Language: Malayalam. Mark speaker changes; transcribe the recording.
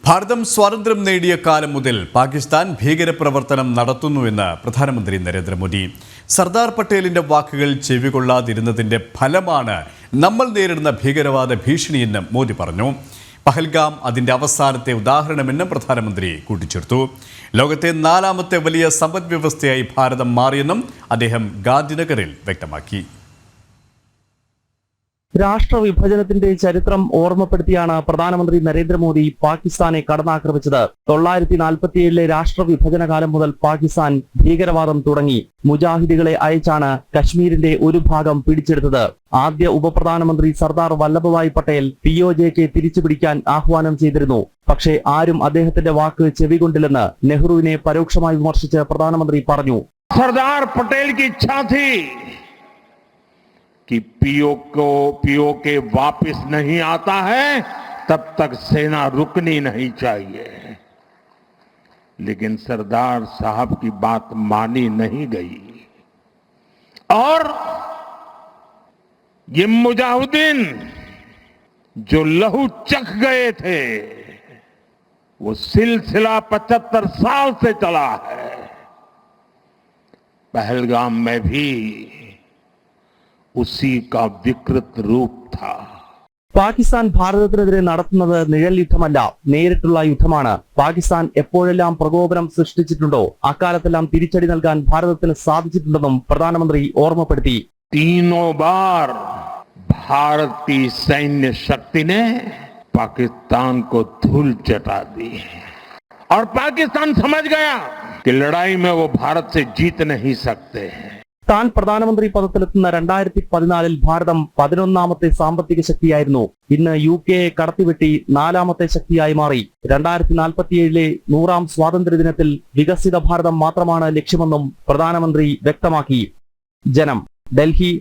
Speaker 1: ഭാരതം സ്വാതന്ത്ര്യം നേടിയ കാലം മുതൽ പാകിസ്ഥാൻ ഭീകരപ്രവർത്തനം നടത്തുന്നുവെന്ന് പ്രധാനമന്ത്രി നരേന്ദ്രമോദി. സർദാർ പട്ടേലിന്റെ വാക്കുകൾ ചെവികൊള്ളാതിരുന്നതിന്റെ ഫലമാണ് നമ്മൾ നേരിടുന്ന ഭീകരവാദ ഭീഷണിയെന്ന് മോദി പറഞ്ഞു. പഹൽഗാം അതിന്റെ അവസാനത്തെ ഉദാഹരണമെന്നും പ്രധാനമന്ത്രി കൂട്ടിച്ചേർത്തു. ലോകത്തെ 4ാമത്തെ വലിയ സമ്പദ്വ്യവസ്ഥയായി ഭാരതം മാറിയെന്നും അദ്ദേഹം ഗാന്ധിനഗറിൽ വ്യക്തമാക്കി.
Speaker 2: രാഷ്ട്രവിഭജനത്തിന്റെ ചരിത്രം ഓർമ്മപ്പെടുത്തിയാണ് പ്രധാനമന്ത്രി നരേന്ദ്രമോദി പാകിസ്ഥാനെ കടന്നാക്രമിച്ചത്. 1947 രാഷ്ട്രവിഭജന കാലം മുതൽ പാകിസ്ഥാൻ ഭീകരവാദം തുടങ്ങി. മുജാഹിദുകളെ അയച്ചാണ് കശ്മീരിന്റെ ഒരു ഭാഗം പിടിച്ചെടുത്തത്. ആദ്യ ഉപപ്രധാനമന്ത്രി സർദാർ വല്ലഭഭായ് പട്ടേൽ POJക്ക് തിരിച്ചുപിടിക്കാൻ ആഹ്വാനം ചെയ്തിരുന്നു. പക്ഷേ ആരും അദ്ദേഹത്തിന്റെ വാക്ക് ചെവികൊണ്ടില്ലെന്ന് നെഹ്റുവിനെ പരോക്ഷമായി വിമർശിച്ച് പ്രധാനമന്ത്രി പറഞ്ഞു.
Speaker 3: സർദാർ പട്ടേൽ की इच्छा थी कि पीओके वापस नहीं आता है तब तक सेना रुकनी नहीं चाहिए, लेकिन सरदार साहब की बात मानी नहीं गई और ये मुजाहिदीन जो लहू चख गए थे वो सिलसिला 75 साल से चला है. पहलगाम में भी उसी का विकृत रूप था.
Speaker 2: പാകിസ്ഥാൻ ഭാരതത്തിനെതിരെ നടത്തുന്നത് നിഴൽ യുദ്ധമല്ല, നേരിട്ടുള്ള യുദ്ധമാണ്. പാകിസ്ഥാൻ എപ്പോഴെല്ലാം പ്രകോപനം സൃഷ്ടിച്ചിട്ടുണ്ടോ അക്കാലത്തെല്ലാം തിരിച്ചടി നൽകാൻ ഭാരതത്തിന് സാധിച്ചിട്ടുണ്ടെന്നും പ്രധാനമന്ത്രി ഓർമ്മപ്പെടുത്തി.
Speaker 3: 3 बार भारत की सैन्य शक्ति ने पाकिस्तान को धूल चटा दी और पाकिस्तान समझ गया कि लड़ाई में वो भारत से जीत नहीं सकते हैं.
Speaker 2: താൻ പ്രധാനമന്ത്രി പദത്തിലെത്തുന്ന 2014 ഭാരതം 11ാമത്തെ സാമ്പത്തിക ശക്തിയായിരുന്നു. ഇന്ന് UK കടത്തിവെട്ടി 4ാമത്തെ ശക്തിയായി മാറി. 2047 100ാം സ്വാതന്ത്ര്യദിനത്തിൽ വികസിത ഭാരതം മാത്രമാണ് ലക്ഷ്യമെന്നും പ്രധാനമന്ത്രി വ്യക്തമാക്കി. ജനം, ഡൽഹി.